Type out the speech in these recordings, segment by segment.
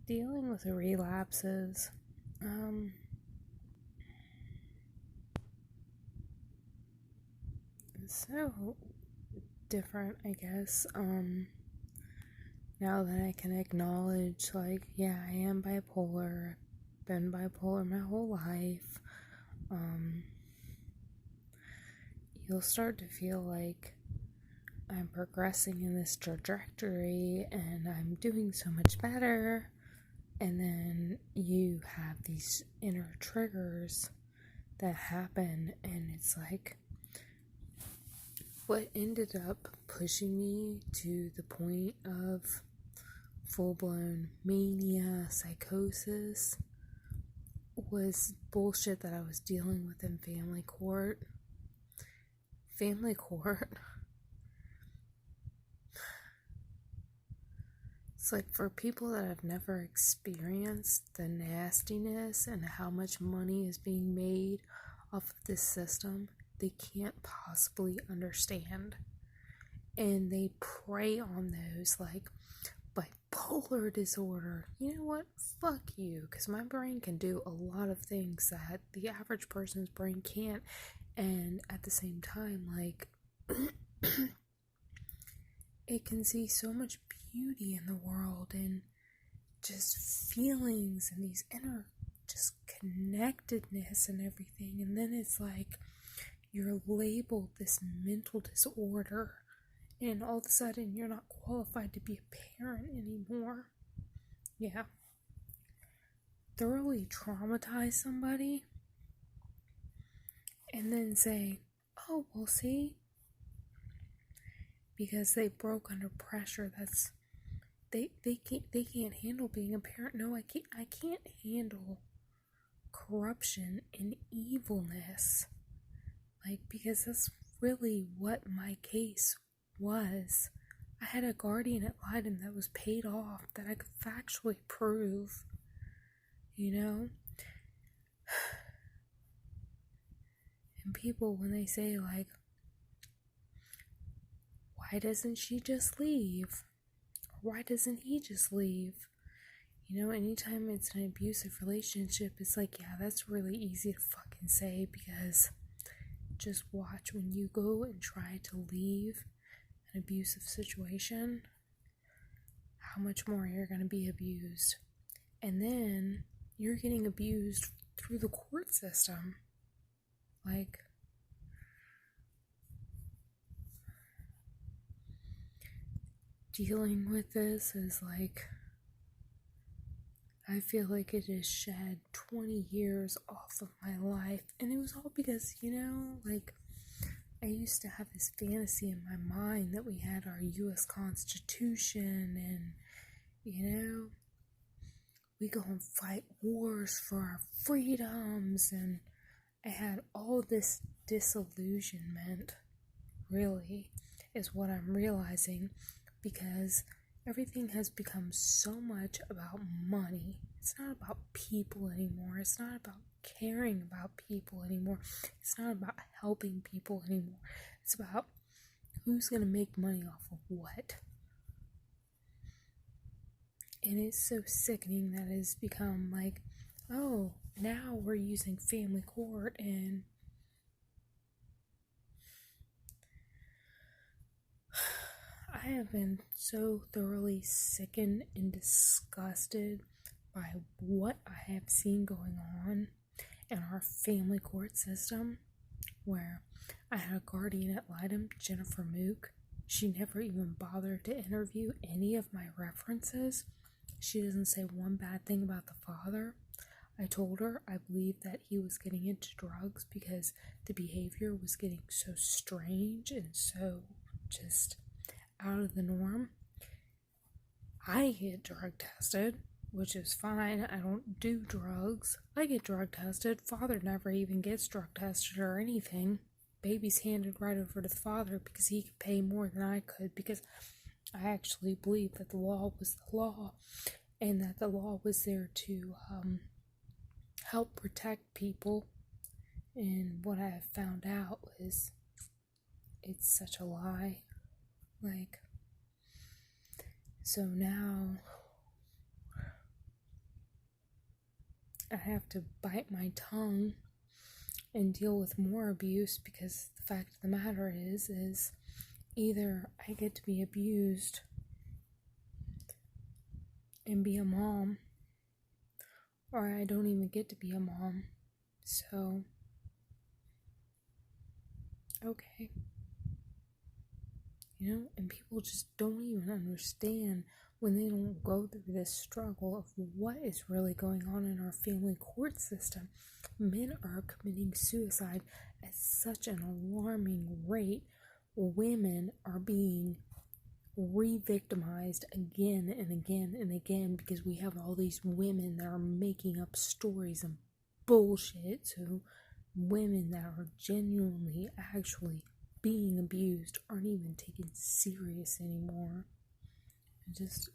Dealing with relapses, um, it's so different, I guess. Now that I can acknowledge, like, yeah, I am bipolar, I've been bipolar my whole life, um, you'll start to feel like I'm progressing in this trajectory and I'm doing so much better. And then you have these inner triggers that happen, and it's like what ended up pushing me to the point of full-blown mania, psychosis, was bullshit that I was dealing with in family court. Family court. It's like, for people that have never experienced the nastiness and how much money is being made off of this system, they can't possibly understand. And they prey on those, like, bipolar disorder. You know what? Fuck you. Because my brain can do a lot of things that the average person's brain can't. And at the same time, like, it can see so much beauty in the world and just feelings and these inner just connectedness and everything. And then it's like you're labeled this mental disorder, and all of a sudden you're not qualified to be a parent anymore. Yeah. Thoroughly traumatize somebody and then say, oh, well, see, because they broke under pressure, that's they can't handle being a parent. No, I can't handle corruption and evilness. Like, because that's really what my case was. I had a guardian ad litem that was paid off, that I could factually prove, you know? And people, when they say, like, why doesn't she just leave? Or why doesn't he just leave? You know, anytime it's an abusive relationship, it's like, yeah, that's really easy to fucking say, because just watch when you go and try to leave an abusive situation, how much more you're going to be abused. And then you're getting abused through the court system. Like, dealing with this is like, I feel like it has shed 20 years off of my life. And it was all because, you know, like, I used to have this fantasy in my mind that we had our U.S. Constitution, and, you know, we go and fight wars for our freedoms, and I had all this disillusionment, really, is what I'm realizing, because everything has become so much about money. It's not about people anymore. It's not about caring about people anymore. It's not about helping people anymore. It's about who's going to make money off of what. And it's so sickening that it's become like, oh, now we're using family court, and I have been so thoroughly sickened and disgusted by what I have seen going on in our family court system, where I had a guardian ad litem, Jennifer Mook. She never even bothered to interview any of my references. She doesn't say one bad thing about the father. I told her I believed that he was getting into drugs because the behavior was getting so strange and so just out of the norm. I get drug tested, which is fine. I don't do drugs. I get drug tested. Father never even gets drug tested or anything. Baby's handed right over to the father because he could pay more than I could, because I actually believe that the law was the law, and that the law was there to help protect people. And what I have found out is it's such a lie. Like, so now I have to bite my tongue and deal with more abuse, because the fact of the matter is either I get to be abused and be a mom, or I don't even get to be a mom. So, okay. And people just don't even understand when they don't go through this struggle of what is really going on in our family court system. Men are committing suicide at such an alarming rate. Women are being re-victimized again and again and again, because we have all these women that are making up stories and bullshit. So women that are genuinely actually being abused aren't even taken serious anymore. Just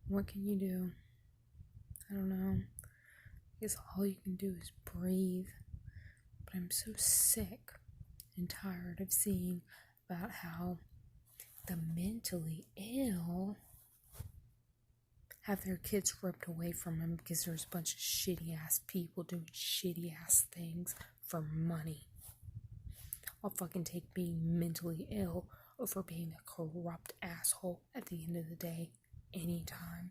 what can you do? I don't know. I guess all you can do is breathe. But I'm so sick and tired of seeing about how the mentally ill have their kids ripped away from them because there's a bunch of shitty ass people doing shitty ass things for money. I'll fucking take being mentally ill over being a corrupt asshole at the end of the day anytime.